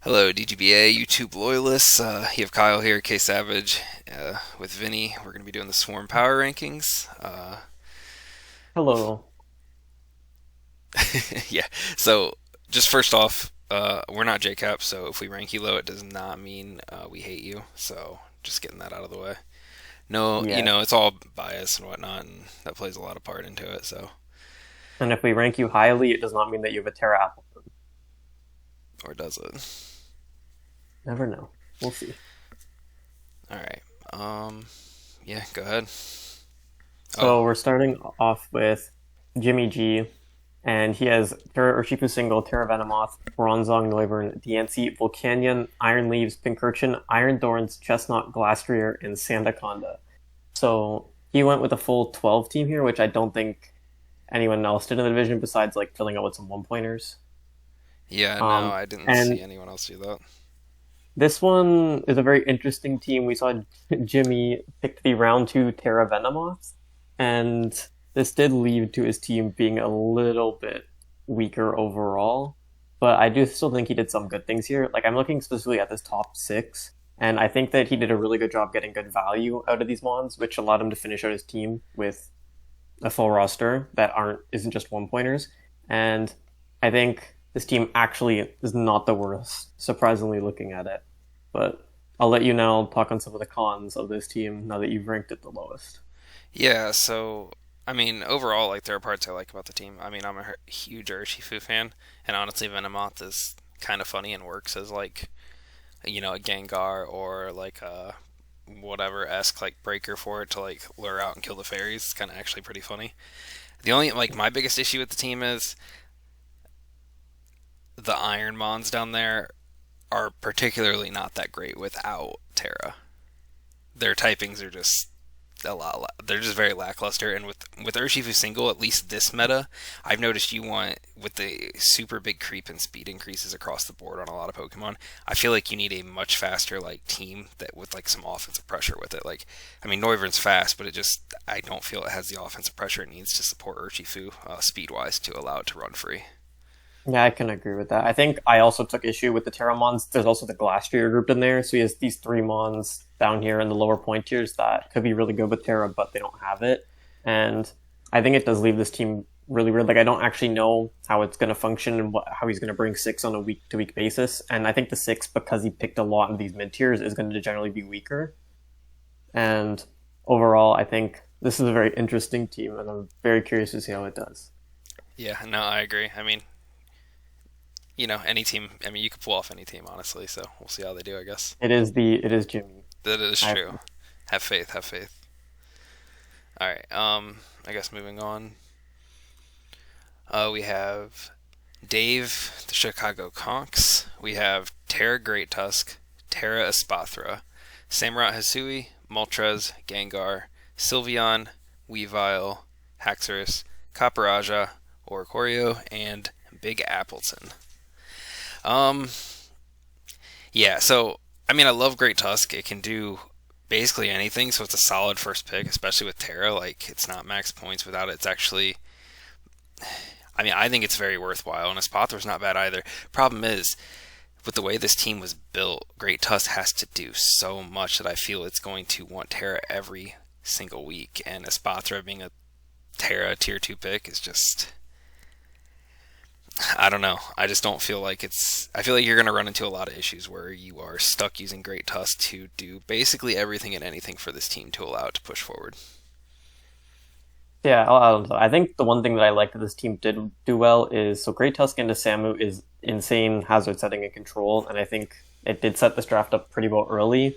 Hello, DGBA YouTube loyalists. You have Kyle here, Ksavage, with Vini. We're going to be doing the Swarm Power Rankings. Hello. Yeah, so just first off, we're not JCap, so if we rank you low, it does not mean we hate you. So just getting that out of the way. No, Yeah. it's all bias and whatnot, and that plays a lot of part into it. So, And if we rank you highly, it does not mean that you have a Terra Apple. or does it? Never know. We'll see. All right. Yeah, go ahead. Oh, So we're starting off with Jimmy G, and he has Terra Urshifu Single, Terra Venomoth, Bronzong, Noivern, Diancie, Volcanion, Iron Leaves, Pincurchin, Iron Thorns, Chestnut, Glastrier, and Sandaconda. So he went with a full 12 team here, which I don't think anyone else did in the division besides like filling out with some one pointers. yeah, no, Um, I didn't see and anyone else do that. This one is a very interesting team. We saw Jimmy pick the round two Terra Venomoth, and this did lead to his team being a little bit weaker overall. But I do still think he did some good things here. Like, I'm looking specifically at this top six, and I think that he did a really good job getting good value out of these mons, which allowed him to finish out his team with a full roster that aren't isn't just one pointers. And I think this team actually is not the worst, surprisingly looking at it. But I'll let you now talk on some of the cons of this team now that you've ranked it the lowest. Yeah, so I mean, overall, like there are parts I like about the team. I mean, I'm a huge Urshifu fan, and honestly, Venomoth is kind of funny and works as like a Gengar or like a whatever esque like breaker for it to like lure out and kill the fairies. It's kind of actually pretty funny. The only like my biggest issue with the team is the Iron Mons down there are particularly not that great without Terra. Their typings are just a lot. They're just very lackluster. And with Urshifu single, at least this meta, I've noticed you want with the super big creep and speed increases across the board on a lot of Pokemon. I feel like you need a much faster like team that with like some offensive pressure with it. Like, I mean, Noivern's fast, but I don't feel it has the offensive pressure it needs to support Urshifu speed wise to allow it to run free. Yeah, I can agree with that. I think I also took issue with the Terra Mons. There's also the Glastrier grouped in there, so he has these three Mons down here in the lower point tiers that could be really good with Terra, but they don't have it. And I think it does leave this team really weird. Like, I don't actually know how it's going to function and how he's going to bring six on a week to week basis. And I think the six, because he picked a lot in these mid tiers, is going to generally be weaker. And overall, I think this is a very interesting team, and I'm very curious to see how it does. Yeah, no, I agree. I mean, any team. I mean, you could pull off any team, honestly. So we'll see how they do. I guess It is Jimmy. that is I true. Have faith. Have faith. All right. I guess moving on. We have Dave, the Chicago Conks. We have Terra Great Tusk, Terra Espathra, Samurott Hisui, Moltres, Gengar, Sylveon, Weavile, Haxorus, Caparajah, Oricorio, and Big Appleton. Um, yeah, so I mean, I love Great Tusk. It can do basically anything, so it's a solid first pick, especially with Terra. Like, it's not max points without it. It's actually, I mean, I think it's very worthwhile, and Espathra's not bad either. Problem is, with the way this team was built, Great Tusk has to do so much that I feel it's going to want Terra every single week, and Espathra being a Terra tier 2 pick is just I don't know. I just don't feel like it's. I feel like you're going to run into a lot of issues where you are stuck using Great Tusk to do basically everything and anything for this team to allow it to push forward. Yeah, I think the one thing that I like that this team did do well is so Great Tusk into Samu is insane hazard setting and control, and I think it did set this draft up pretty well early.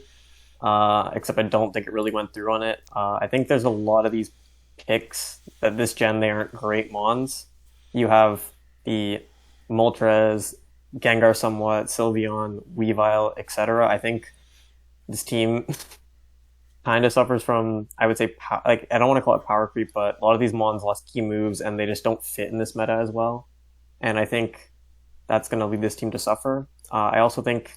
Except I don't think it really went through on it. I think there's a lot of these picks that this gen they aren't great mons. You have the Moltres, Gengar somewhat, Sylveon, Weavile, etc. I think this team kind of suffers from, I would say, like I don't want to call it power creep, but a lot of these mons lost key moves and they just don't fit in this meta as well. And I think that's going to lead this team to suffer. I also think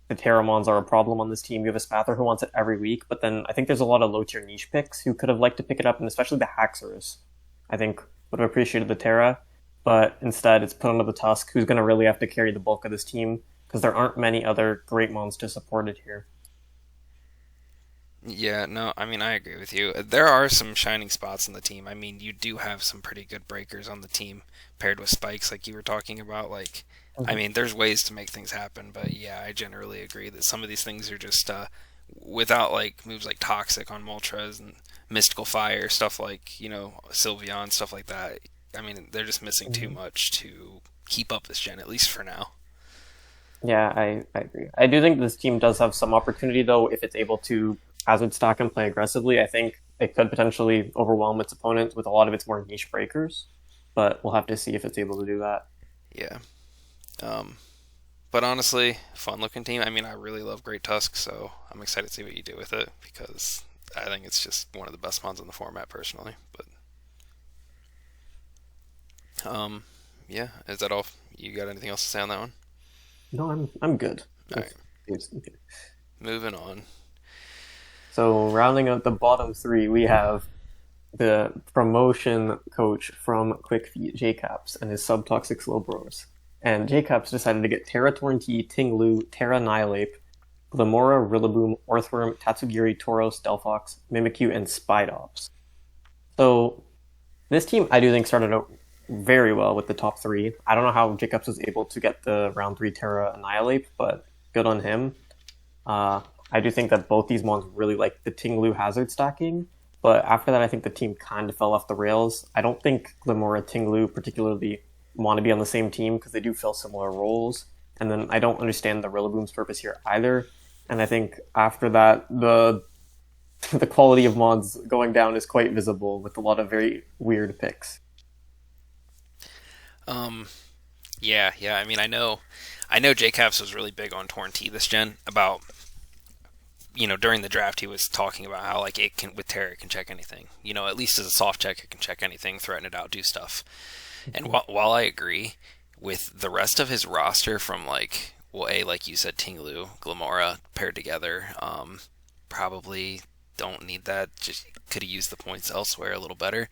the Terramons are a problem on this team. You have a Spather who wants it every week, but then I think there's a lot of low tier niche picks who could have liked to pick it up, and especially the Haxors, I think would have appreciated the Terra, but instead it's put onto the Tusk, who's going to really have to carry the bulk of this team. because there aren't many other great mons to support it here. Yeah, no, I mean, I agree with you. There are some shining spots on the team. I mean, you do have some pretty good breakers on the team paired with spikes, like you were talking about. Like, I mean, there's ways to make things happen, but yeah, I generally agree that some of these things are just without like moves like Toxic on Moltres and Mystical Fire, stuff like, Sylveon, stuff like that. I mean, they're just missing too much to keep up this gen, at least for now. Yeah, I agree. I do think this team does have some opportunity, though, if it's able to hazard stack and play aggressively. I think it could potentially overwhelm its opponent with a lot of its more niche breakers, but we'll have to see if it's able to do that. Yeah. But honestly, fun-looking team. I mean, I really love Great Tusk, so I'm excited to see what you do with it, because I think it's just one of the best mons in the format, personally. But yeah, is that all? You got anything else to say on that one? No, I'm good. All right. Moving on. So rounding out the bottom three, we have the promotion coach from Quick Feet, JCaps, and his Sub Toxic Slowbros. And JCaps decided to get Terra Tornti, Tinglu, Terra Nihilape, Glamora, Rillaboom, Orthworm, Tatsugiri, Tauros, Delphox, Mimikyu, and Spidops. So this team, I do think, started out very well with the top three. I don't know how JCaps was able to get the round 3 Terra Nihilape, but good on him. I do think that both these mons really like the Tinglu hazard stacking, but after that I think the team kind of fell off the rails. I don't think Glamora, Tinglu particularly want to be on the same team because they do fill similar roles, and then I don't understand the Rillaboom's purpose here either. And I think after that the quality of mods going down is quite visible with a lot of very weird picks. Yeah. I mean, I know JCaps was really big on Torn-T this gen. About, during the draft, he was talking about how like with Terra it can check anything. At least as a soft check, it can check anything, threaten it out, do stuff. And while I agree with the rest of his roster, from like you said, Tinglu, Glamora paired together, probably don't need that. Just could have used the points elsewhere a little better.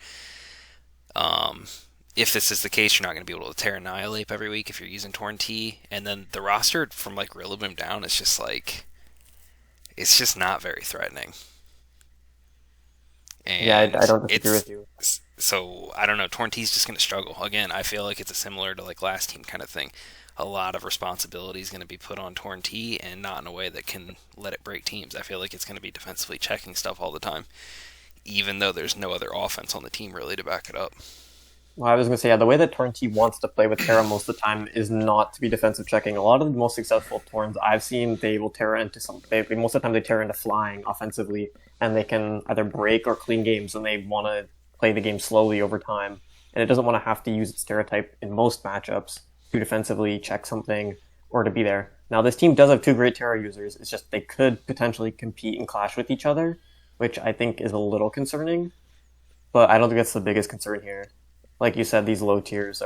If this is the case, you're not going to be able to Terra Nihilape every week if you're using Torn-T. And then the roster from like Rillaboom down is just like, it's just not very threatening. And yeah, I don't disagree with you. So I don't know. Torn-T's just going to struggle. Again, I feel like it's a similar to like last team kind of thing. A lot of responsibility is going to be put on Torn-T, and not in a way that can let it break teams. I feel like it's going to be defensively checking stuff all the time, even though there's no other offense on the team really to back it up. Well, I was going to say, the way that Torn-T wants to play with Terra most of the time is not to be defensive checking. A lot of the most successful Torns I've seen, they will Terra into something. Most of the time they Terra into flying offensively, and they can either break or clean games, and they want to play the game slowly over time. And it doesn't want to have to use its Terra type in most matchups to defensively check something or to be there. Now, this team does have two great Terra users. It's just they could potentially compete and clash with each other, which I think is a little concerning. But I don't think that's the biggest concern here. Like you said, these low tiers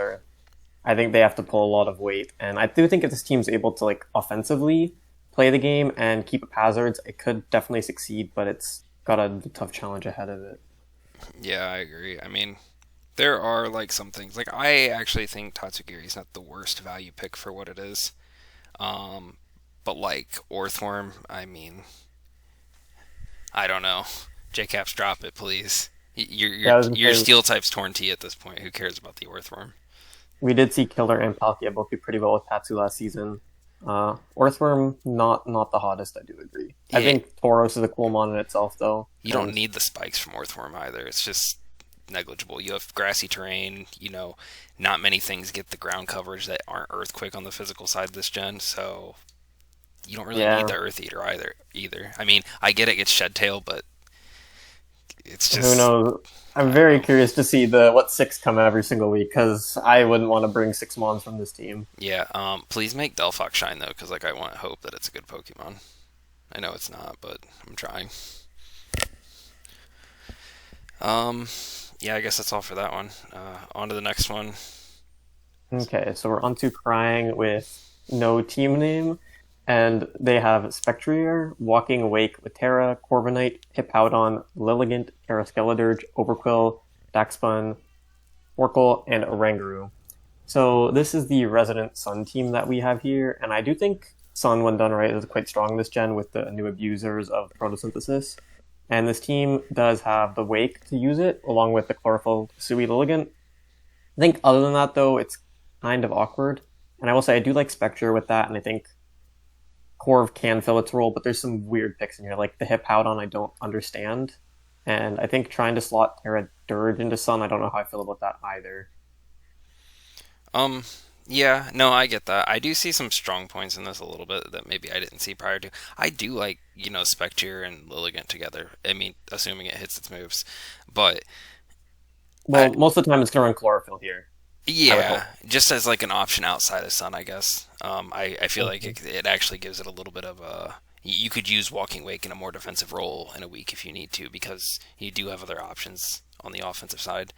I think they have to pull a lot of weight. And I do think if this team's able to like offensively play the game and keep up hazards, it could definitely succeed, but it's got a tough challenge ahead of it. Yeah, I agree. I mean, there are like some things. Like, I actually think Tatsugiri is not the worst value pick for what it is. But like Orthworm, I mean, I don't know. JCaps, drop it, please. Your steel type's Torn-T at this point. Who cares about the Orthworm? We did see Killer and Palkia both do pretty well with Tatsu last season. Orthworm, not the hottest, I do agree. Yeah. I think Tauros is a cool mon in itself, though. You don't need the spikes from Orthworm either. It's just negligible. You have grassy terrain. Not many things get the ground coverage that aren't Earthquake on the physical side of this gen, so you don't really need the Earth Eater either. I mean, I get it gets Shed Tail, but it's just... Who knows? I'm very curious to see what 6 come every single week, because I wouldn't want to bring 6 mons from this team. Yeah, please make Delphox shine, though, because I want hope that it's a good Pokemon. I know it's not, but I'm trying. Yeah, I guess that's all for that one. On to the next one. Okay, so we're on to Crying with no team name. And they have Spectrier, Walking Awake with Terra, Corviknight, Hippowdon, Lilligant, Terraskeledurge, Overquill, Daxpun, Orkle, and Oranguru. So this is the Resident Sun team that we have here, and I do think Sun, when done right, is quite strong this gen with the new abusers of the photosynthesis. And this team does have the Wake to use it, along with the Chlorophyll Sui Lilligant. I think other than that, though, it's kind of awkward. And I will say I do like Spectre with that, and I think Corv can fill its role, but there's some weird picks in here, like the Hippowdon I don't understand. And I think trying to slot Terra Dirge into Sun, I don't know how I feel about that either. Yeah, no, I get that. I do see some strong points in this a little bit that maybe I didn't see prior to. I do like, Spectre and Lilligant together. I mean, assuming it hits its moves. But Well, most of the time it's going to run Chlorophyll here. yeah, just as like an option outside of Sun, I guess. I feel like it actually gives it a little bit of a. You could use Walking Wake in a more defensive role in a week if you need to, because you do have other options on the offensive side.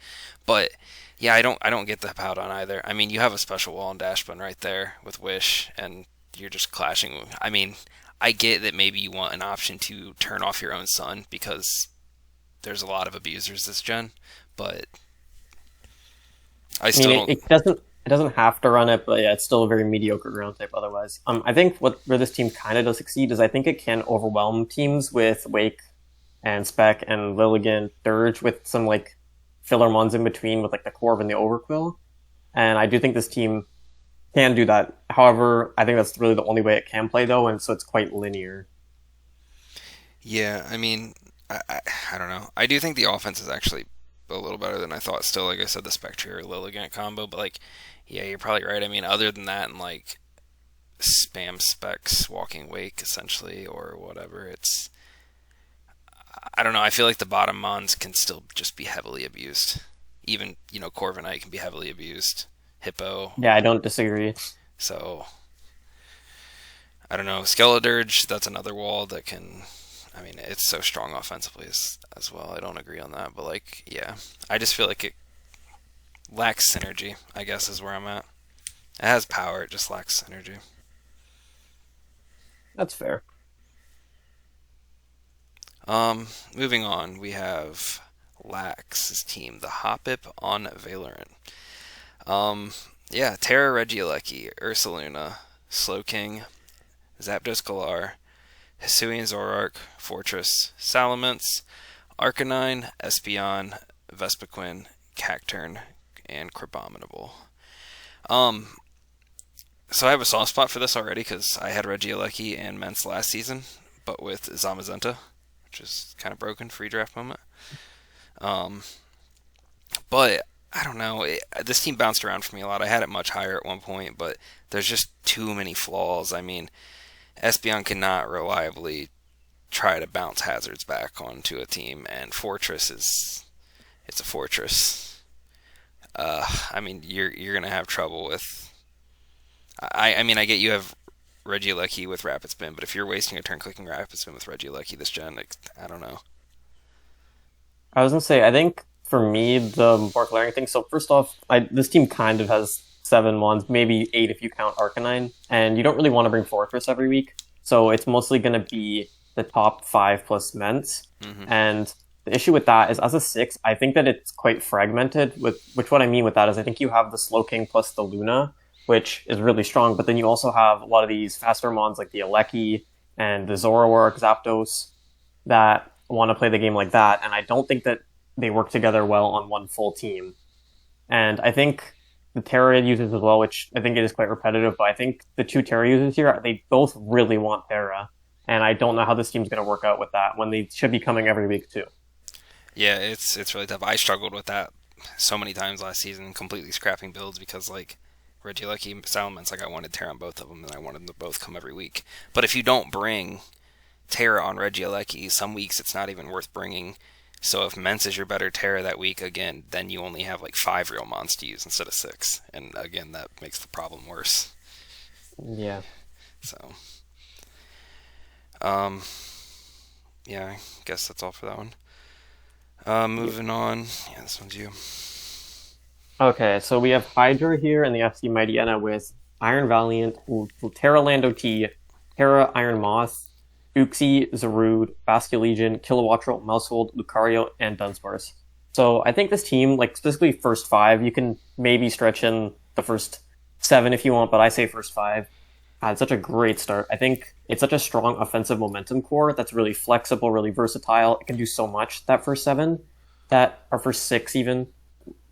But yeah, I don't get the Hippowdon either. I mean, you have a special wall and dash button right there with Wish, and you're just clashing. I mean, I get that maybe you want an option to turn off your own Sun because there's a lot of abusers this gen, but I I mean, still don't. it doesn't have to run it, but yeah, it's still a very mediocre ground type otherwise. I think where this team kind of does succeed is I think it can overwhelm teams with Wake and Spec and Lilligant, Dirge with some like filler mons in between with like the Corv and the Overquill. And I do think this team can do that. However, I think that's really the only way it can play though, and so it's quite linear. Yeah, I mean, I don't know. I do think the offense is actually a little better than I thought. Still, like I said, the Spectre or Lilligant combo, but like, yeah, you're probably right. I mean, other than that, and like spam specs, Walking Wake, essentially, or whatever, I don't know. I feel like the bottom mons can still just be heavily abused. Even Corviknight can be heavily abused. Hippo. Yeah, I don't disagree. So I don't know. Skeledirge, that's another wall that can. I mean, it's so strong offensively as well. I don't agree on that, but like, yeah, I just feel like it lacks synergy, I guess, is where I'm at. It has power, it just lacks synergy. That's fair. Moving on, we have Lax's team, the Hoppip on Valorant. Yeah, Terra Regieleki, Ursaluna, Slowking, Zapdos Galar, Hisuian Zoroark, Fortress, Salamence, Arcanine, Espeon, Vespiquen, Cacturn, and Crabominable. So I have a soft spot for this already because I had Regieleki and Mence last season, but with Zamazenta, which is kind of broken, free draft moment. But I don't know. This team bounced around for me a lot. I had it much higher at one point, but there's just too many flaws. I mean, Espeon cannot reliably try to bounce hazards back onto a team, and Fortress it's a fortress. I mean, you're gonna have trouble with. I mean, I get you have Regieleki with Rapid Spin, but if you're wasting a turn clicking Rapid Spin with Regieleki this gen, I don't know. I was gonna say, I think for me the more glaring thing. So first off, this team kind of has 7 mons, maybe 8 if you count Arcanine, and you don't really want to bring Fortress every week, so it's mostly gonna be the top 5 plus Mence. Mm-hmm. And the issue with that is, as a 6, I think that it's quite fragmented. Which what I mean with that is, I think you have the Slowking plus the Luna, which is really strong, but then you also have a lot of these faster mons like the Aleki and the Zoroark, Zapdos, that want to play the game like that, and I don't think that they work together well on one full team. And I think the Terra users as well, which I think it is quite repetitive, but I think the 2 Terra users here, they both really want Terra, and I don't know how this team's going to work out with that when they should be coming every week too. Yeah, it's really tough. I struggled with that so many times last season, completely scrapping builds because like Regieleki, Salamence, like I wanted Terra on both of them, and I wanted them to both come every week. But if you don't bring Terra on Regieleki, some weeks it's not even worth bringing. So if Mence is your better Terra that week, again, then you only have like 5 real mons to use instead of 6. And again, that makes the problem worse. Yeah. So, yeah, I guess that's all for that one. Moving on. Yeah, this one's you. Okay, so we have Hydra here in the FC Mightyena with Iron Valiant, Terra Lando T, Terra Iron Moth, Uxie, Zarude, Basculegion, Kilowattrel, Mousehold, Lucario, and Dunsparce. So I think this team, like specifically first 5, you can maybe stretch in the first 7 if you want, but I say first 5. Had such a great start. I think it's such a strong offensive momentum core that's really flexible, really versatile. It can do so much, that first 7, or first 6 even.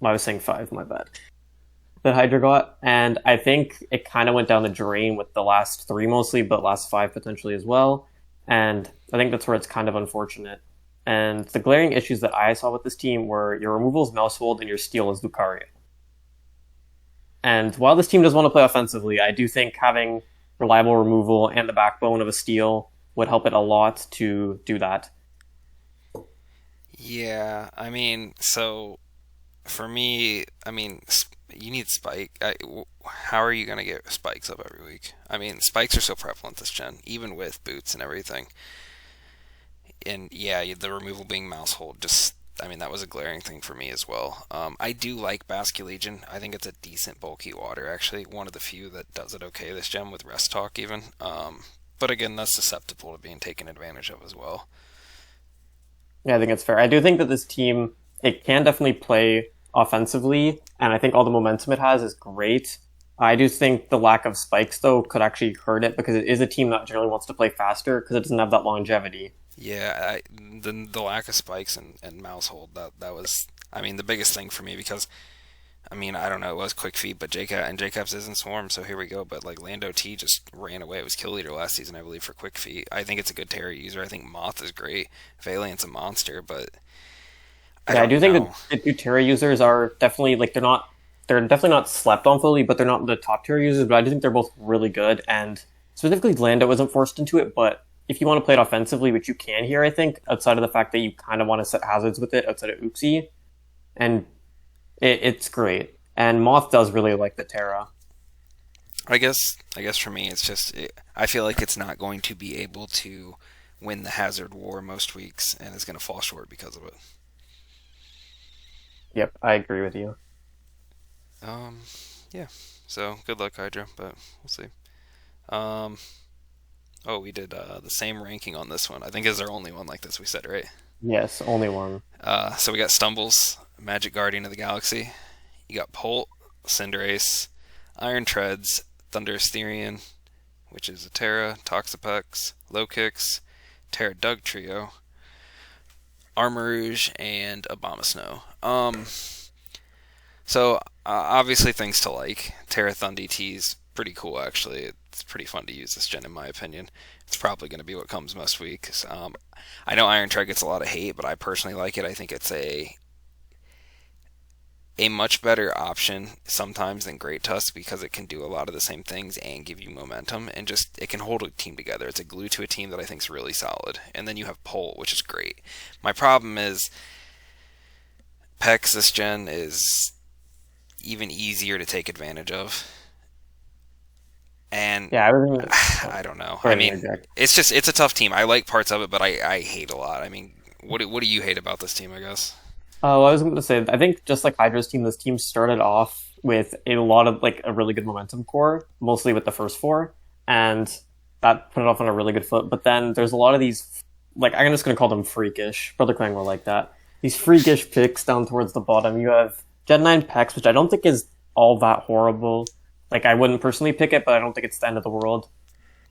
I was saying 5, my bad. That Hydra got, and I think it kind of went down the drain with the last 3 mostly, but last 5 potentially as well. And I think that's where it's kind of unfortunate. And the glaring issues that I saw with this team were your removal is Mousehold and your steal is Lucario. And while this team does want to play offensively, I do think having reliable removal and the backbone of a steal would help it a lot to do that. Yeah, I mean, so for me, I mean, you need Spike. How are you going to get spikes up every week? I mean, spikes are so prevalent this gen, even with boots and everything. And yeah, the removal being Mousehold, just, I mean, that was a glaring thing for me as well. I do like Basculegion. I think it's a decent bulky water, actually. One of the few that does it okay this gen with Rest Talk even. But again, that's susceptible to being taken advantage of as well. Yeah, I think it's fair. I do think that this team, it can definitely play offensively, and I think all the momentum it has is great. I do think the lack of spikes, though, could actually hurt it because it is a team that generally wants to play faster because it doesn't have that longevity. Yeah, the lack of spikes and Mousehold, that was, I mean, the biggest thing for me because, I mean, I don't know, it was Quick Feet, but JCaps isn't Swarm, so here we go. But like Lando T just ran away. It was Kill Leader last season, I believe, for Quick Feet. I think it's a good Terra user. I think Moth is great. Valiant's a monster, but I do think that the 2 Terra users are definitely, like, they're definitely not slept on fully, but they're not the top tier users, but I do think they're both really good, and specifically Lando isn't forced into it, but if you want to play it offensively, which you can here, I think, outside of the fact that you kind of want to set hazards with it outside of Oopsie, and it's great. And Moth does really like the Terra. I guess for me, it's just, I feel like it's not going to be able to win the hazard war most weeks, and it's going to fall short because of it. Yep, I agree with you. Yeah. So good luck, Hydra, but we'll see. Oh, we did the same ranking on this one. I think is our only one like this. We said, right? Yes, only one. So we got Stumbles, Magic Guardian of the Galaxy. You got Polt, Cinderace, Iron Treads, Thunder Asterion, which is a Terra, Toxapex, Low Kicks, Terra Doug Trio, Armarouge, and Abomasnow. So obviously things to like. Terra Thunder T's pretty cool, actually. It's pretty fun to use this gen, in my opinion. It's probably going to be what comes most weeks. I know Iron Tread gets a lot of hate, but I personally like it. I think it's a much better option sometimes than Great Tusk because it can do a lot of the same things and give you momentum, and just it can hold a team together. It's a glue to a team that I think is really solid. And then you have Polt, which is great. My problem is Pex this gen is even easier to take advantage of. And yeah, I don't know. I mean, it's a tough team. I like parts of it, but I hate a lot. I mean, what do you hate about this team, I guess? Well, I was going to say, I think just like Hydra's team, this team started off with a lot of, like, a really good momentum core, mostly with the first 4, and that put it off on a really good foot. But then there's a lot of these, like, I'm just going to call them freakish. Brother Clang will like that. These freakish picks down towards the bottom. You have Gen 9 Pex, which I don't think is all that horrible. Like, I wouldn't personally pick it, but I don't think it's the end of the world.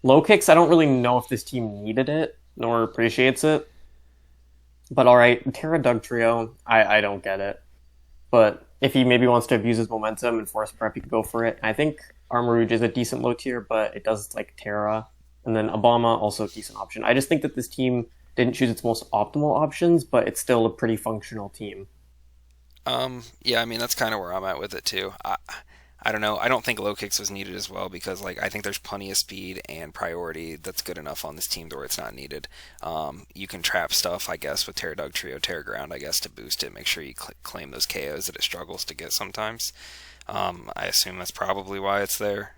Low Kicks, I don't really know if this team needed it, nor appreciates it. But alright, Terra Doug Trio, I don't get it. But if he maybe wants to abuse his momentum and force prep, he could go for it. I think Armarouge is a decent low tier, but it does like Terra. And then Obama, also a decent option. I just think that this team didn't choose its most optimal options, but it's still a pretty functional team. Yeah, I mean, that's kind of where I'm at with it, too. I don't know. I don't think low kicks was needed as well because, like, I think there's plenty of speed and priority that's good enough on this team to where it's not needed. You can trap stuff, I guess, with Terra Dog Trio, Terra Ground, I guess, to boost it. Make sure you claim those KOs that it struggles to get sometimes. I assume that's probably why it's there.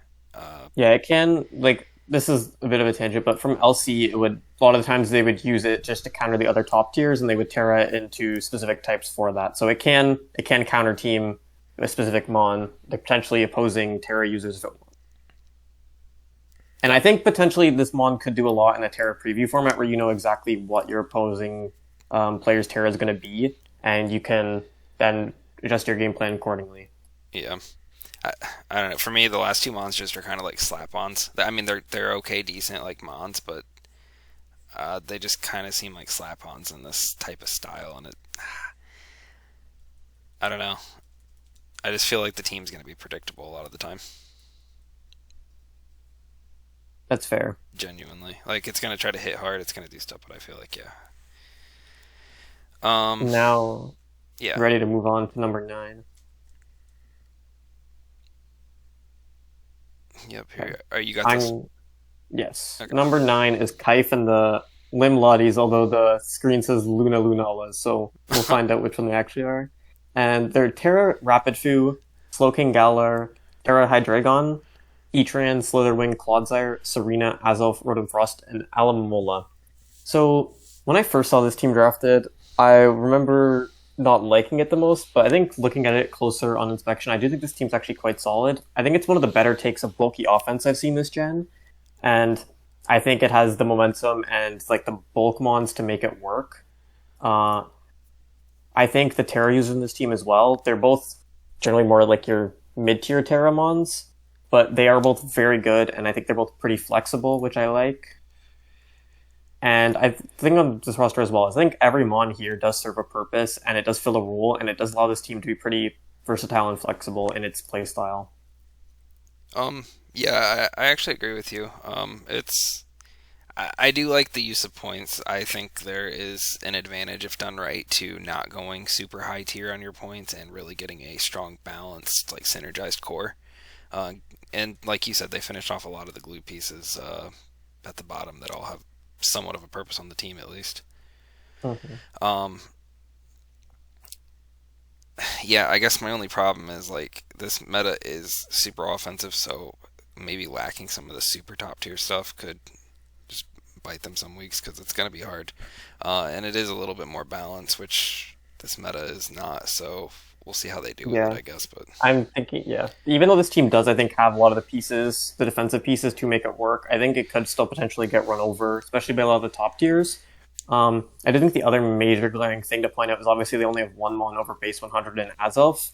Yeah, it can, like, this is a bit of a tangent, but from LC, it would, a lot of the times they would use it just to counter the other top tiers, and they would Terra into specific types for that. So it can counter team a specific mon, potentially opposing Terra users. And I think potentially this mon could do a lot in a Terra preview format where you know exactly what your opposing player's Terra is going to be, and you can then adjust your game plan accordingly. Yeah. I don't know. For me, the last two mons just are kind of like slap-ons. I mean, they're okay, decent like mons, but they just kind of seem like slap-ons in this type of style, and I don't know. I just feel like the team's going to be predictable a lot of the time. That's fair. Genuinely, like it's going to try to hit hard. It's going to do stuff, but I feel like Now, yeah. ready to move on to number 9. Yep. Here, you got this? Yes. Okay. Number 9 is Kaif and the Lymn Latis, although the screen says Lunalas, so we'll find out which one they actually are. And they're Terra Rapidfu, Slowking Galar, Terra Hydreigon, Etran, Slitherwing, Clodsire, Serena, Azelf, Rotom-Frost, and Alamola. So, when I first saw this team drafted, I remember not liking it the most, but I think looking at it closer on inspection, I do think this team's actually quite solid. I think it's one of the better takes of bulky offense I've seen this gen, and I think it has the momentum and like the bulk mons to make it work. I think the Terra users in this team as well, they're both generally more like your mid-tier Terra mons, but they are both very good, and I think they're both pretty flexible, which I like. And I think on this roster as well, I think every mon here does serve a purpose, and it does fill a role, and it does allow this team to be pretty versatile and flexible in its playstyle. Yeah, I actually agree with you. I do like the use of points. I think there is an advantage, if done right, to not going super high tier on your points and really getting a strong, balanced, like synergized core. And like you said, they finished off a lot of the glue pieces at the bottom that all have somewhat of a purpose on the team, at least. Mm-hmm. Yeah, I guess my only problem is like this meta is super offensive, so maybe lacking some of the super top tier stuff could just bite them some weeks because it's going to be hard. And it is a little bit more balanced, which this meta is not, so we'll see how they do with it, I guess. But I'm thinking, even though this team does, I think, have a lot of the pieces, the defensive pieces to make it work, I think it could still potentially get run over, especially by a lot of the top tiers. I do think the other major glaring thing to point out is obviously they only have one mon over base 100 in Azelf,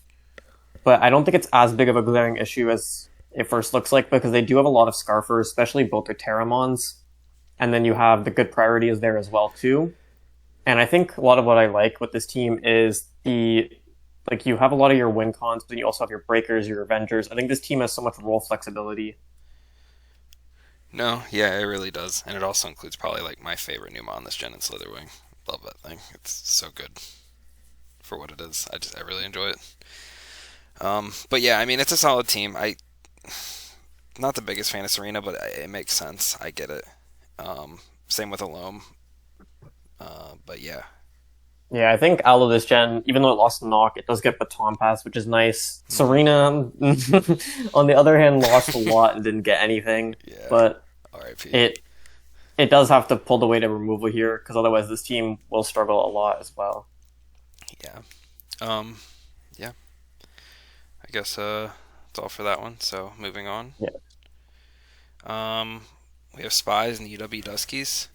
but I don't think it's as big of a glaring issue as it first looks like, because they do have a lot of Scarfers, especially both their Terramons, and then you have the good priorities there as well too. And I think a lot of what I like with this team is you have a lot of your win cons, but then you also have your breakers, your Avengers. I think this team has so much role flexibility. No, yeah, it really does. And it also includes probably like my favorite new mon this gen in Slitherwing. Love that thing. It's so good for what it is. I really enjoy it. But yeah, I mean, it's a solid team. Not the biggest fan of Serena, but it makes sense. I get it. Same with Alome. But yeah. Yeah, I think out of this gen, even though it lost Knock, it does get Baton Pass, which is nice. Serena, on the other hand, lost a lot and didn't get anything. Yeah. But RIP. it does have to pull the weight of removal here, because otherwise this team will struggle a lot as well. Yeah. Yeah. I guess that's all for that one. So moving on. Yeah. We have Spies and UW Duskies.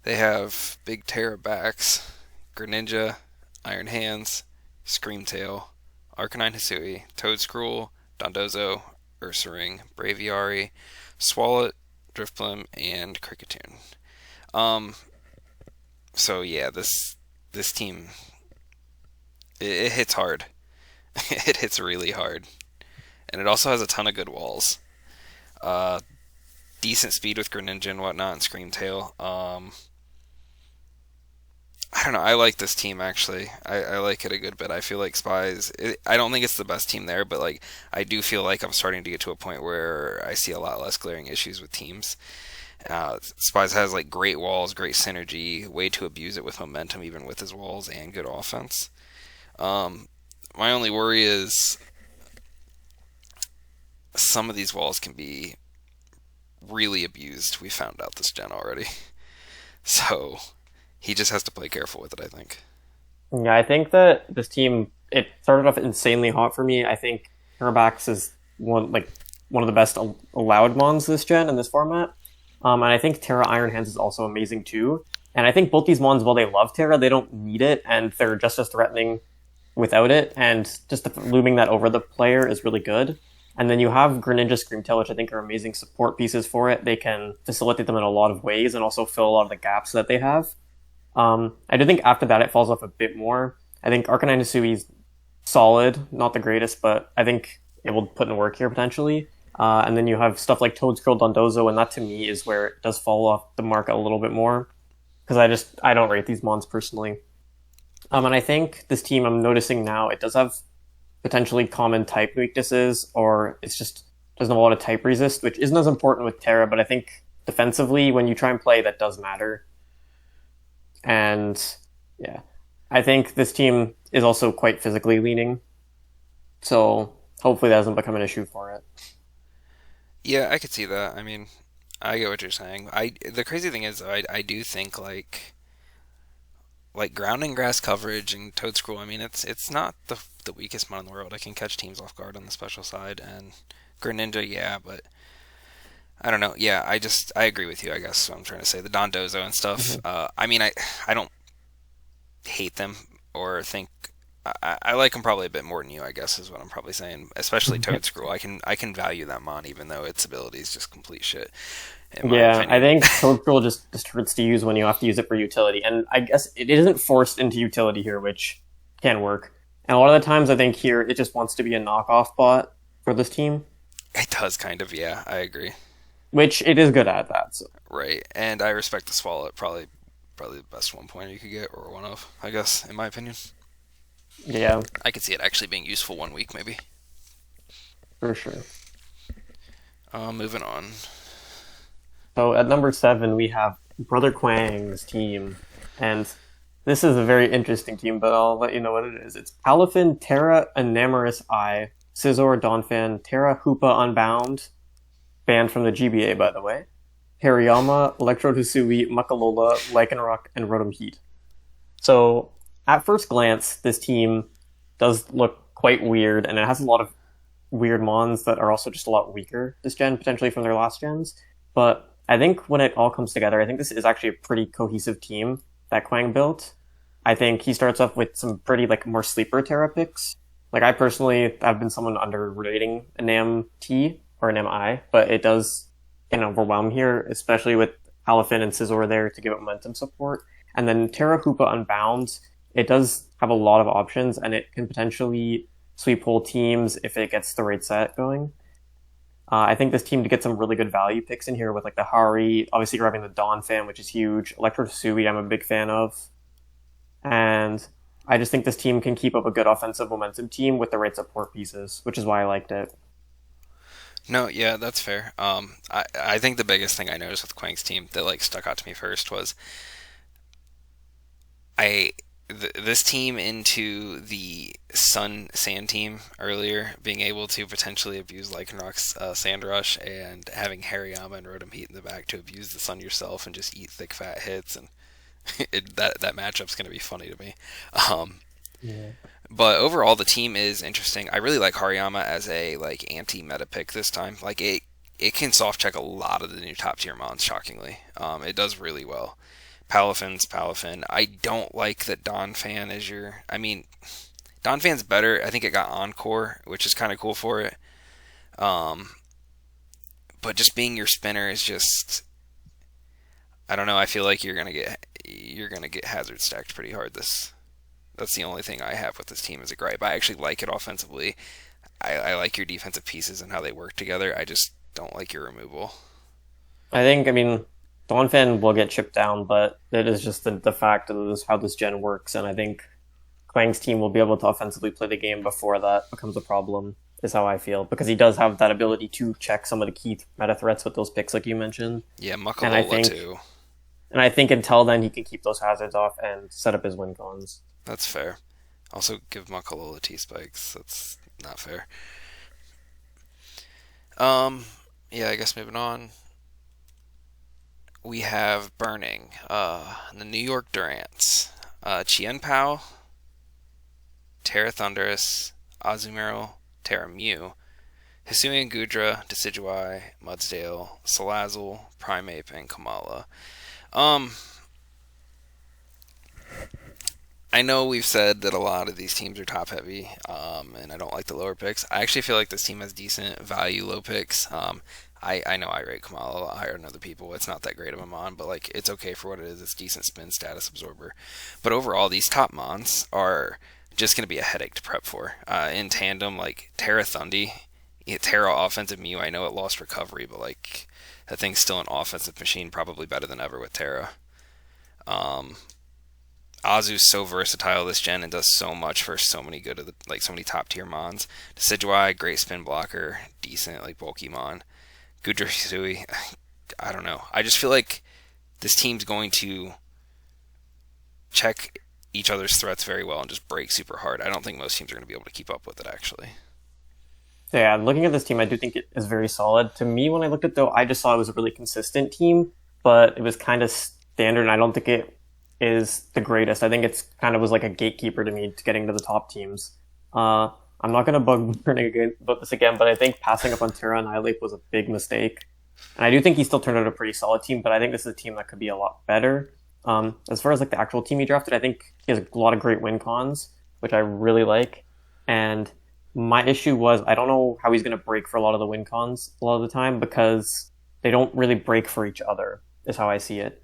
They have Big Terra backs, Greninja, Iron Hands, Screamtail, Arcanine Hisui, Toedscruel, Dondozo, Ursaring, Braviary, Swalot, Drifblim, and Kricketune. So yeah, this team, it hits hard. It hits really hard. And it also has a ton of good walls. Decent speed with Greninja and whatnot, and Screamtail. I don't know. I like this team, actually. I like it a good bit. I feel like Spies... I don't think it's the best team there, but like I do feel like I'm starting to get to a point where I see a lot less glaring issues with teams. Spies has like great walls, great synergy, way to abuse it with momentum, even with his walls, and good offense. My only worry is some of these walls can be really abused. We found out this gen already. So he just has to play careful with it, I think. Yeah, I think that this team, it started off insanely hot for me. I think Terrabax is one of the best allowed mons this gen in this format. And I think Terra Iron Hands is also amazing too. And I think both these mons, while they love Terra, they don't need it, and they're just as threatening without it. And just looming that over the player is really good. And then you have Greninja Screamtail, which I think are amazing support pieces for it. They can facilitate them in a lot of ways and also fill a lot of the gaps that they have. I do think after that it falls off a bit more. I think Arcanine Hisui's solid, not the greatest, but I think it will put in work here potentially. And then you have stuff like Toedscruel, Dondozo, and that to me is where it does fall off the mark a little bit more. Because I don't rate these mons personally. And I think this team, I'm noticing now, it does have potentially common type weaknesses, or it's just doesn't have a lot of type resist, which isn't as important with Terra, but I think defensively, when you try and play, that does matter. And yeah, I think this team is also quite physically leaning, so hopefully that doesn't become an issue for it. Yeah, I could see that. I mean, I get what you're saying. The crazy thing is, though, I do think like ground and grass coverage and Toedscruel. I mean, it's not the weakest mon in the world. I can catch teams off guard on the special side, and Greninja, yeah, but I don't know. Yeah, I agree with you. I guess what I'm trying to say, the Dondozo and stuff. Mm-hmm. I mean, I don't hate them or think. I like them probably a bit more than you, I guess, is what I'm probably saying. Especially Toedscruel. I can value that mon even though its ability is just complete shit. Yeah, I think Toedscruel just hurts to use when you have to use it for utility, and I guess it isn't forced into utility here, which can work. And a lot of the times, I think here it just wants to be a knockoff bot for this team, It does kind of, yeah. I agree. which it is good at that. So. Right, and I respect the Swallow. Probably the best 1 pointer you could get, or one of, I guess, in my opinion. Yeah, I could see it actually being useful 1 week, maybe. for sure. Moving on. So at number 7, we have Brother Quang's team, and this is a very interesting team, but I'll let you know what it is. It's Palafin, Terra, Enamorous Eye, Scizor, Donphan, Terra, Hoopa, Unbound, banned from the GBA, by the way, Hariyama, Electrode Hisui, Muckalola, Lycanroc, and Rotom Heat. So, at first glance, this team does look quite weird, and it has a lot of weird mons that are also just a lot weaker this gen, potentially from their last gens. But I think when it all comes together, I think this is actually a pretty cohesive team that Quang built. I think he starts off with some pretty more sleeper Terra picks. Like I personally have been someone underrating a Nam T or an MI, but it does overwhelm here, especially with Palafin and Scizor there to give it momentum support. And then Terra Hoopa Unbound, it does have a lot of options, and it can potentially sweep whole teams if it gets the right set going. I think this team to get some really good value picks in here with the Hari. Obviously, you're having the Donphan, which is huge. Electrode Hisui, I'm a big fan of. And I just think this team can keep up a good offensive momentum team with the right support pieces, which is why I liked it. No, yeah, that's fair. I think the biggest thing I noticed with Quang's team that stuck out to me first was this team into the Sun Sand team earlier, being able to potentially abuse Lycanroc's Sand Rush and having Hariyama and Rotom Heat in the back to abuse the Sun yourself and just eat thick fat hits, and that matchup's going to be funny to me. Yeah. But overall, the team is interesting. I really like Hariyama as a anti-meta pick this time. It can soft check a lot of the new top tier mons. Shockingly, it does really well. Palafin's Palafin. I don't like that Donphan is your. I mean, Donphan's better. I think it got Encore, which is kind of cool for it. But just being your spinner is just. I don't know. I feel like you're gonna get hazard stacked pretty hard. That's the only thing I have with this team as a gripe. I actually like it offensively. I like your defensive pieces and how they work together. I just don't like your removal. I mean, Donphan will get chipped down, but it is just the fact of how this gen works, and I think Quang's team will be able to offensively play the game before that becomes a problem, is how I feel, because he does have that ability to check some of the key meta threats with those picks like you mentioned. Yeah, Muckalola too. And I think until then he can keep those hazards off and set up his win cons. That's fair. Also, give Muckalola T-Spikes. That's not fair. Yeah, I guess moving on. We have Burning. The New York Durants. Chien Pao, Terra Thundurus, Azumarill, Terra Mew, Hisui and Gudra, Decidueye, Mudsdale, Salazzle, Primeape, and Kamala. I know we've said that a lot of these teams are top heavy, and I don't like the lower picks. I actually feel like this team has decent value low picks. I know I rate Kamala a lot higher than other people. It's not that great of a mon, but like it's okay for what it is. It's decent spin status absorber. But overall, these top mons are just going to be a headache to prep for. In tandem, like Terra Thundi, Terra offensive Mew. I know it lost recovery, but like that thing's still an offensive machine, probably better than ever with Terra. Um, Azu's so versatile this gen and does so much for so many good of the, like so many top tier mons. Decidueye, great spin blocker, decent like bulky mon. Gudra, I don't know. I just feel like this team's going to check each other's threats very well and just break super hard. I don't think most teams are going to be able to keep up with it actually. So yeah, looking at this team, I do think it is very solid. To me, when I looked at it, though, I just saw it was a really consistent team, but it was kind of standard, and I don't think it is the greatest. I think it's kind of was like a gatekeeper to me to getting to the top teams. I'm not going to bug Bernie about this again, but I think passing up on Terra Annihilate was a big mistake. And I do think he still turned out a pretty solid team, but I think this is a team that could be a lot better. As far as like the actual team he drafted, I think he has a lot of great win cons, which I really like. And my issue was I don't know how he's going to break for a lot of the win cons a lot of the time because they don't really break for each other, is how I see it.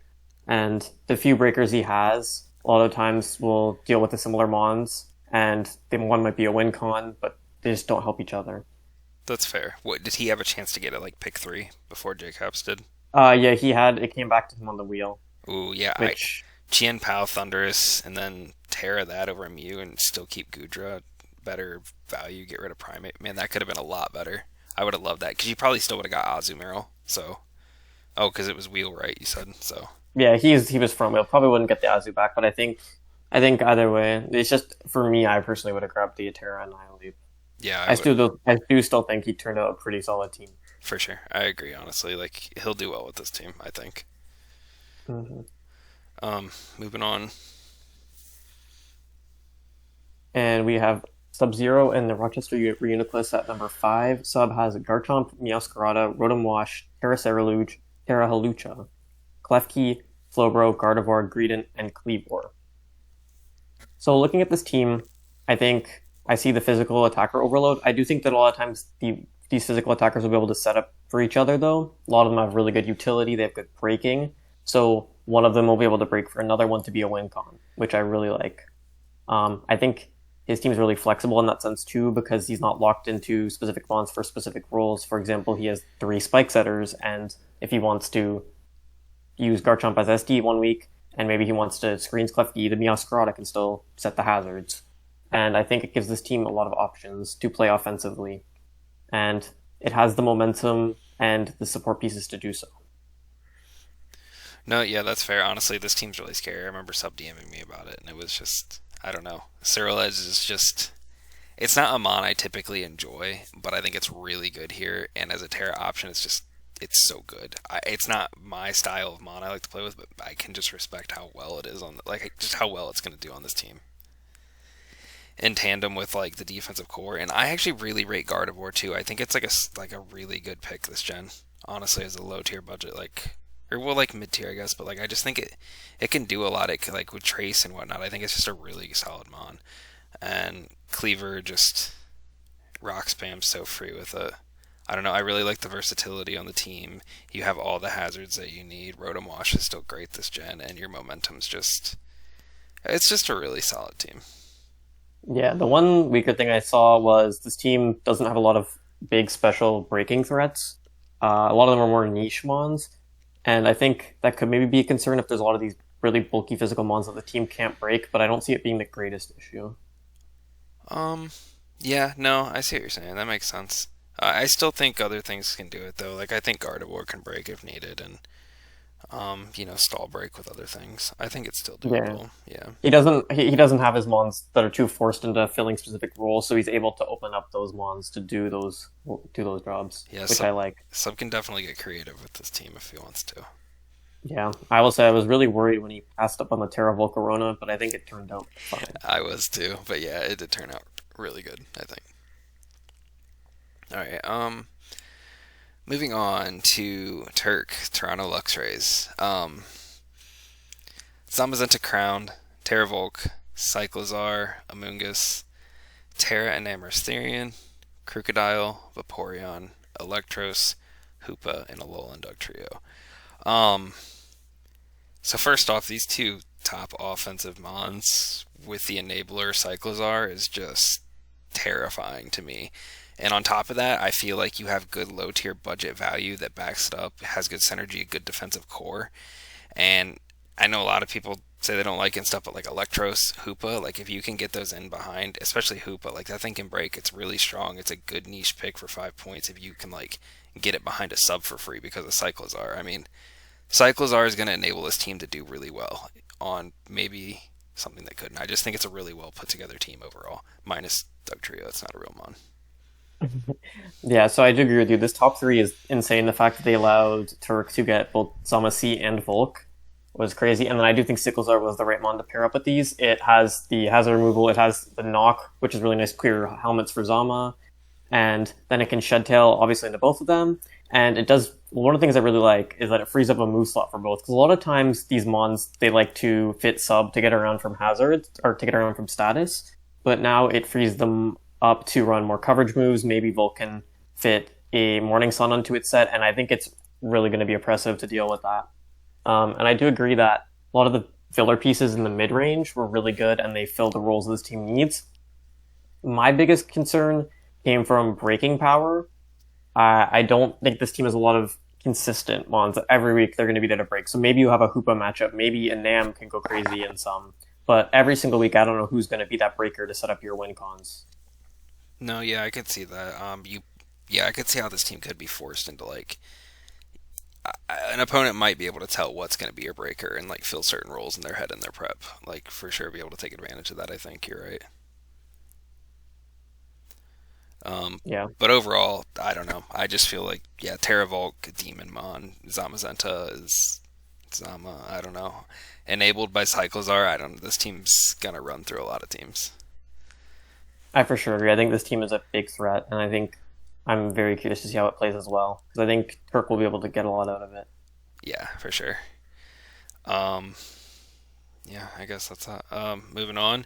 And the few breakers he has, a lot of times will deal with the similar mons, and one might be a win con, but they just don't help each other. That's fair. What did he have a chance to get at like pick 3 before Jacobs did? Yeah, it came back to him on the wheel. Ooh, yeah. Which Chien Pao Thunderous and then Terra that over Mew and still keep Gudra better value, get rid of Primate. Man, that could have been a lot better. I would have loved that because you probably still would have got Azumarill. So, because it was wheel, right? You said so. Yeah, he was front wheel. Probably wouldn't get the Azu back, but I think either way, it's just for me. I personally would have grabbed the Terra Annihilate. Yeah, I do still think he turned out a pretty solid team. For sure, I agree. Honestly, like he'll do well with this team. I think. Mm-hmm. Moving on. And we have Sub-Zero and the Rochester Reuniclus at number 5. Sub has Garchomp, Meowscarada, Rotom Wash, Terra Halucha, Klefki, Slowbro, Gardevoir, Greedent, and Kleavor. So looking at this team, I think I see the physical attacker overload. I do think that a lot of times these physical attackers will be able to set up for each other, though. A lot of them have really good utility. They have good breaking. So one of them will be able to break for another one to be a win con, which I really like. I think his team is really flexible in that sense, too, because he's not locked into specific mons for specific roles. For example, he has 3 spike setters, and if he wants to use Garchomp as SD 1 week, and maybe he wants to screens Klefki, the Meowscarada can still set the hazards. And I think it gives this team a lot of options to play offensively. And it has the momentum and the support pieces to do so. No, yeah, that's fair. Honestly, this team's really scary. I remember sub DMing me about it, and it was just, I don't know. Ceruledge is just, it's not a mon I typically enjoy, but I think it's really good here. And as a Terra option, it's so good. It's not my style of mon I like to play with, but I can just respect how well it is just how well it's going to do on this team. In tandem with like the defensive core, and I actually really rate Gardevoir too. I think it's like a really good pick this gen. Honestly, as a low tier budget, like mid tier, I guess. But like I just think it can do a lot. Like with Trace and whatnot. I think it's just a really solid mon. And Cleaver just rock spams so free with it. I don't know. I really like the versatility on the team. You have all the hazards that you need. Rotom Wash is still great this gen, and your momentum's it's just a really solid team. Yeah, the one weaker thing I saw was this team doesn't have a lot of big special breaking threats. A lot of them are more niche mons, and I think that could maybe be a concern if there's a lot of these really bulky physical mons that the team can't break, but I don't see it being the greatest issue. Yeah, no, I see what you're saying. That makes sense. I still think other things can do it though. Like I think Gardevoir can break if needed, and stall break with other things. I think it's still doable. Yeah. He doesn't have his mons that are too forced into filling specific roles, so he's able to open up those mons to do those jobs. Yeah, which I like. Sub can definitely get creative with this team if he wants to. Yeah, I will say I was really worried when he passed up on the Terra Volcarona, but I think it turned out fine. I was too, but yeah, it did turn out really good, I think. All right, moving on to Toronto Luxrays. Zamazenta Crowned, Terravolk, Cyclozar, Amoonguss, Terra Enamorous Therian, Crocodile, Vaporeon, Electros, Hoopa, and Alolan Dug Trio. Um, so first off, these two top offensive mons with the enabler Cyclozar is just terrifying to me. And on top of that, I feel like you have good low tier budget value that backs it up, has good synergy, good defensive core. And I know a lot of people say they don't like it and stuff, but like Electros, Hoopa, like if you can get those in behind, especially Hoopa, like that thing can break. It's really strong. It's a good niche pick for 5 points if you can like get it behind a sub for free because of Cyclozar. I mean, Cyclozar is going to enable this team to do really well on maybe something that couldn't. I just think it's a really well put together team overall, minus Dug Trio. It's not a real mon. Yeah, so I do agree with you. This top three is insane. The fact that they allowed Turk to get both Zamasu and Volk was crazy. And then I do think Cyclozar was the right mon to pair up with these. It has the hazard removal, it has the knock, which is really nice clear helmets for Zama, and then it can shed tail obviously into both of them. And it does, one of the things I really like is that it frees up a move slot for both. Because a lot of times these mons, they like to fit sub to get around from hazards, or to get around from status. But now it frees them up to run more coverage moves. Maybe Volk can fit a Morning Sun onto its set, and I think it's really going to be oppressive to deal with that. And I do agree that a lot of the filler pieces in the mid-range were really good, and they fill the roles this team needs. My biggest concern came from breaking power. I don't think this team has a lot of consistent mons. Every week they're going to be there to break. So maybe you have a Hoopa matchup. Maybe a Nam can go crazy in some. But every single week, I don't know who's going to be that breaker to set up your win cons. No, yeah, I could see that. I could see how this team could be forced into like an opponent might be able to tell what's going to be your breaker and like fill certain roles in their head and their prep. Like for sure, be able to take advantage of that. I think you're right. Yeah. But overall, I don't know. I just feel like Terra Volk, Demon Mon, Zamazenta is Zama. I don't know. Enabled by Cyclozar. I don't know. This team's gonna run through a lot of teams. I for sure agree. I think this team is a big threat, and I think I'm very curious to see how it plays as well. Because I think Turk will be able to get a lot out of it. Yeah, for sure. I guess that's that. Moving on.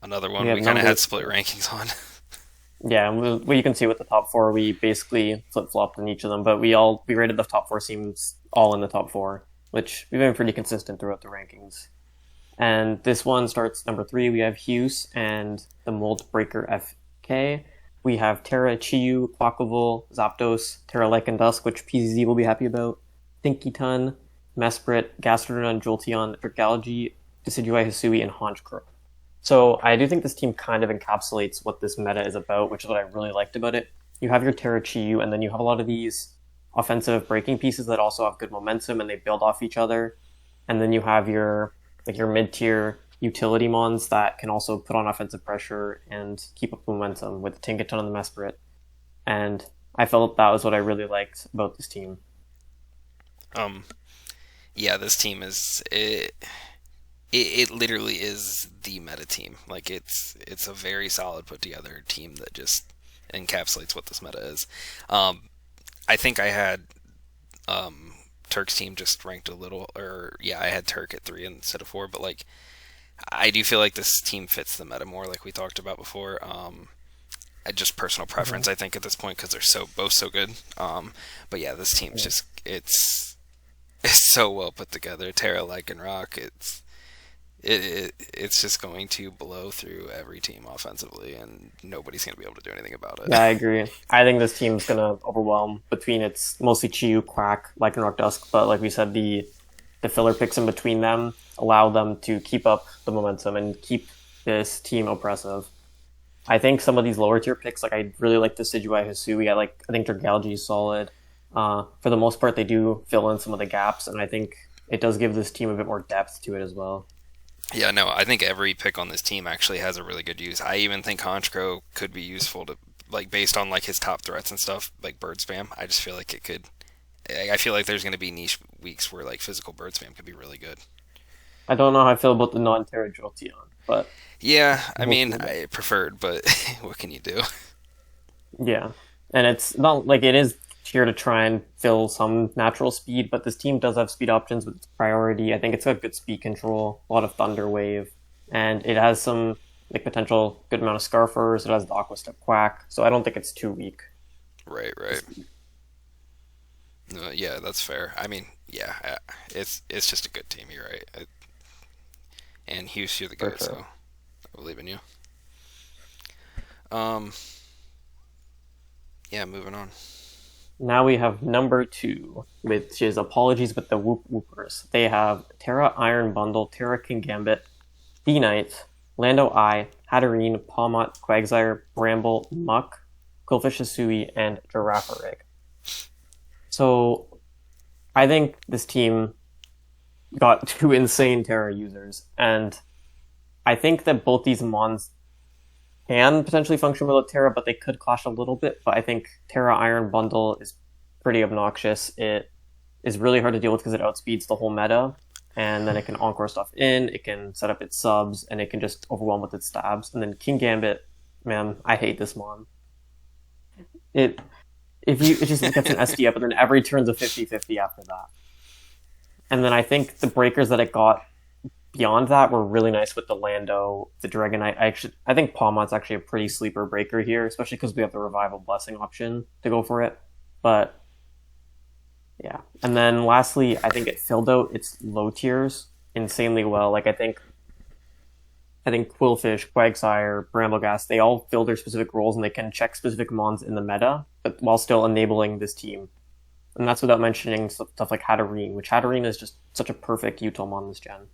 Another one we kind of had split rankings on. Yeah, well, you can see with the top four, we basically flip-flopped in each of them, but we rated the top four teams all in the top four, which we've been pretty consistent throughout the rankings. And this one starts number 3. We have Hughes and the Moldebreaker FK. We have Terra, Chiyu, Quackleval, Zapdos, Terra Lycan Dusk, which PZZ will be happy about, Thinkiton, Mesprit, Gastrodon, Jolteon, Dragalge, Decidueye, Hisui, and Honchkrow. So I do think this team kind of encapsulates what this meta is about, which is what I really liked about it. You have your Terra Chiyu, and then you have a lot of these offensive breaking pieces that also have good momentum, and they build off each other. And then you have your mid-tier utility mons that can also put on offensive pressure and keep up momentum with the Tinkaton and the Mesprit. And I felt that was what I really liked about this team. This team is... It literally is the meta team. Like it's a very solid put together team that just encapsulates what this meta is. I think I had Turk's team just ranked a little, I had Turk at 3 instead of 4, but like I do feel like this team fits the meta more, like we talked about before. Just personal preference, I think at this point because they're both so good. But yeah, this team's just it's so well put together. Terra, Lycan, Rock, it's just going to blow through every team offensively, and nobody's going to be able to do anything about it. Yeah, I agree. I think this team's going to overwhelm between its mostly Chiyu, Quack, Lycanroc, Dusk, but like we said, the filler picks in between them allow them to keep up the momentum and keep this team oppressive. I think some of these lower tier picks, like I really like the Decidueye, Hisui. I think Dragalge is solid. For the most part, they do fill in some of the gaps, and I think it does give this team a bit more depth to it as well. Yeah, no, I think every pick on this team actually has a really good use. I even think Honchkrow could be useful to, like, based on like his top threats and stuff, like bird spam. I just feel like it could. I feel like there's going to be niche weeks where like physical bird spam could be really good. I don't know how I feel about the non-Terra Jolteon, but yeah, I mean, I preferred, but what can you do? Yeah, and it's not like it is here to try and fill some natural speed, but this team does have speed options with its priority. I think it's got good speed control, a lot of Thunder Wave, and it has some like potential good amount of Scarfers. It has the Aqua Step Quack, so I don't think it's too weak. Right, right. Yeah, that's fair. I mean, yeah, it's just a good team. You're right. And Hughes, you're the For goat, sure. so I believe in you. Um, yeah, moving on. Now we have number 2, which is Apologies with the Woopers. They have Terra Iron Bundle, Terra King Gambit, D-Knight, Lando Eye, Hatterene, Palmot, Quagsire, Bramble, Muck, Quillfish Hisui, and Girafarig. So I think this team got 2 insane Terra users, and I think that both these mons can potentially function without Terra, but they could clash a little bit. But I think Terra Iron Bundle is pretty obnoxious. It is really hard to deal with because it outspeeds the whole meta, and then it can encore stuff in, it can set up its subs, and it can just overwhelm with its stabs. And then King Gambit, man, I hate this mon. It just gets an SD up, and then every turn's a 50-50 after that. And then I think the breakers that it got beyond that were really nice with the Lando, the Dragonite. I think Palmot's actually a pretty sleeper breaker here, especially because we have the Revival Blessing option to go for it. But yeah. And then lastly, I think it filled out its low tiers insanely well. Like I think Quillfish, Quagsire, Brambleghast, they all fill their specific roles and they can check specific mons in the meta, but while still enabling this team. And that's without mentioning stuff like Hatterene, which Hatterene is just such a perfect util mon this gen.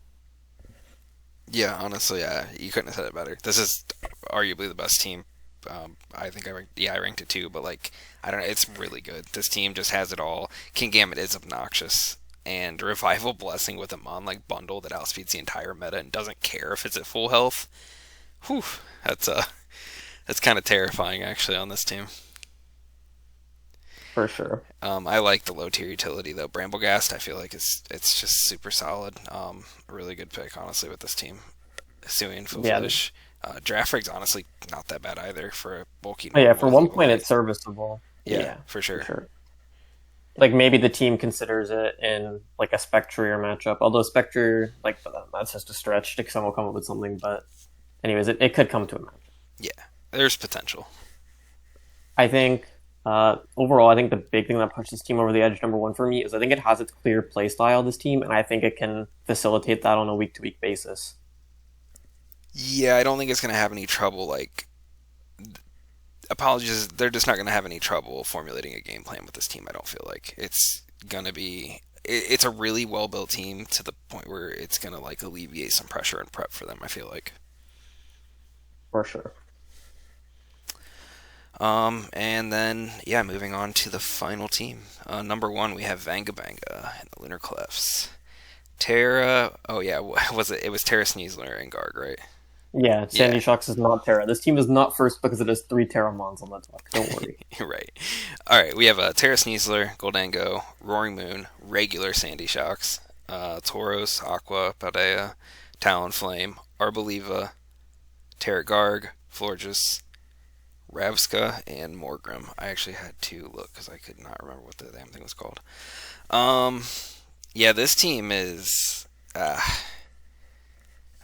Yeah, honestly, you couldn't have said it better. This is arguably the best team. I think I ranked it too, but like I don't know, it's really good. This team just has it all. King Gambit is obnoxious, and Revival Blessing with a mon like bundle that outspeeds the entire meta and doesn't care if it's at full health. Whew, that's kind of terrifying actually on this team. For sure. I like the low tier utility though. Brambleghast, I feel like it's just super solid. A really good pick honestly with this team. Suian, Fullfish. Draft honestly not that bad either for a bulky. Oh, yeah, for 1 point it's serviceable. Yeah, for sure. Like maybe the team considers it in like a Spectrier matchup. Although Spectrier, like that's just a stretch. Someone will come up with something, but anyways, it could come to a match. Yeah, there's potential. I think overall, I think the big thing that pushed this team over the edge, number 1 for me, is I think it has its clear playstyle, this team, and I think it can facilitate that on a week-to-week basis. Yeah, I don't think it's going to have any trouble, like... Apologies, they're just not going to have any trouble formulating a game plan with this team, I don't feel like. It's going to be... It's a really well-built team to the point where it's going to, like, alleviate some pressure and prep for them, I feel like. For sure. And then, yeah, moving on to the final team. Number 1, we have Vangabanga and the Lunar Clefs. Terra... Oh, yeah, was it? It was Terra Sneasler and Garg, right? Yeah, Sandy Shocks is not Terra. This team is not first because it has 3 Terra mons on the top. Don't worry. Right. Alright, we have Terra Sneasler, Goldango, Roaring Moon, regular Sandy Shocks, Tauros, Aqua, Paldea, Talonflame, Arboliva, Terra Garg, Florges, Ravska, and Morgrim. I actually had to look because I could not remember what the damn thing was called. Yeah, this team is...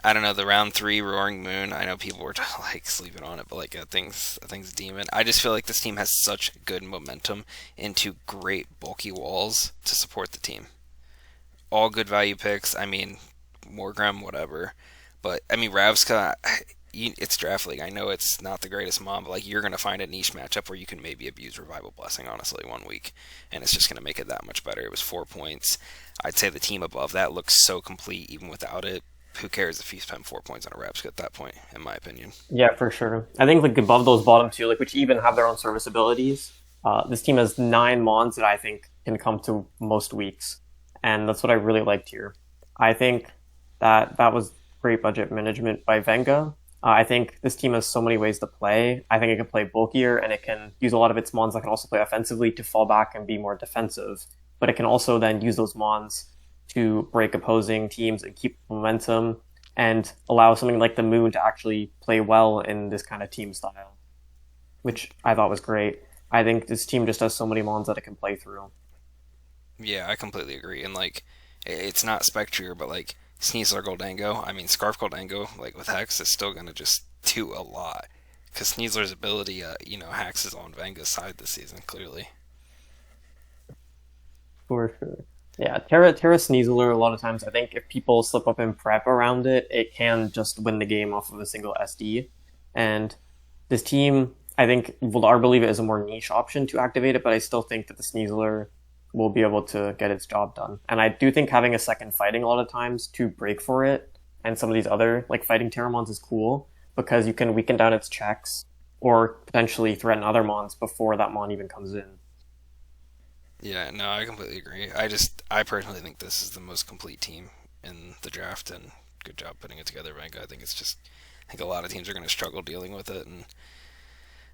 I don't know, the round 3 Roaring Moon, I know people were like sleeping on it, but like a thing's demon. I just feel like this team has such good momentum into great bulky walls to support the team. All good value picks. I mean, Morgrim, whatever. But I mean, Ravska, it's draft league. I know it's not the greatest mon, but like you're gonna find a niche matchup where you can maybe abuse Revival Blessing, honestly, 1 week, and it's just gonna make it that much better. It was 4 points. I'd say the team above that looks so complete even without it. Who cares if you spend 4 points on a Ravska at that point, in my opinion. Yeah, for sure. I think like above those bottom 2, like which even have their own service abilities, this team has 9 mons that I think can come to most weeks, and that's what I really liked here. I think that was great budget management by Venga. I think this team has so many ways to play. I think it can play bulkier, and it can use a lot of its mons that can also play offensively to fall back and be more defensive. But it can also then use those mons to break opposing teams and keep momentum and allow something like the Moon to actually play well in this kind of team style, which I thought was great. I think this team just has so many mons that it can play through. Yeah, I completely agree. And like, it's not Spectrier, but like Sneasler Goldango. I mean, Scarf Goldango, like with Hex, is still going to just do a lot. Because Sneasler's ability, Hex is on Vanga's side this season, clearly. For sure. Yeah, Terra Sneasler, a lot of times, I think if people slip up in prep around it, it can just win the game off of a single SD. And this team, I think, Vladar believe it is a more niche option to activate it, but I still think that the Sneasler will be able to get its job done. And I do think having a second fighting a lot of times to break for it and some of these other like fighting Terramons is cool because you can weaken down its checks or potentially threaten other mons before that mon even comes in. Yeah, no, I completely agree. I personally think this is the most complete team in the draft, and good job putting it together, Vanka. I think a lot of teams are going to struggle dealing with it, and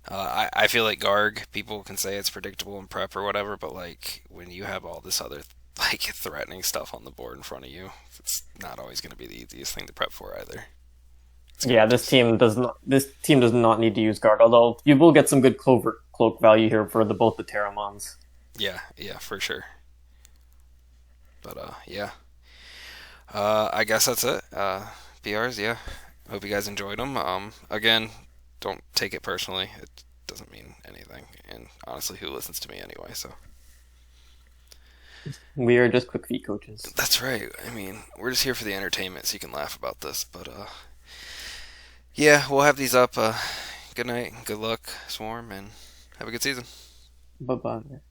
I feel like Garg, people can say it's predictable in prep or whatever, but like when you have all this other like threatening stuff on the board in front of you, it's not always going to be the easiest thing to prep for either. Yeah, this team does not need to use Garg, although you will get some good cloak value here for both the Terramons. Yeah, for sure. But yeah. I guess that's it. PRs, yeah. Hope you guys enjoyed them. Again, don't take it personally. It doesn't mean anything. And honestly, who listens to me anyway, so. We are just quick feet coaches. That's right. I mean, we're just here for the entertainment, so you can laugh about this. But, yeah, we'll have these up. Good night, good luck, Swarm, and have a good season. Bye-bye.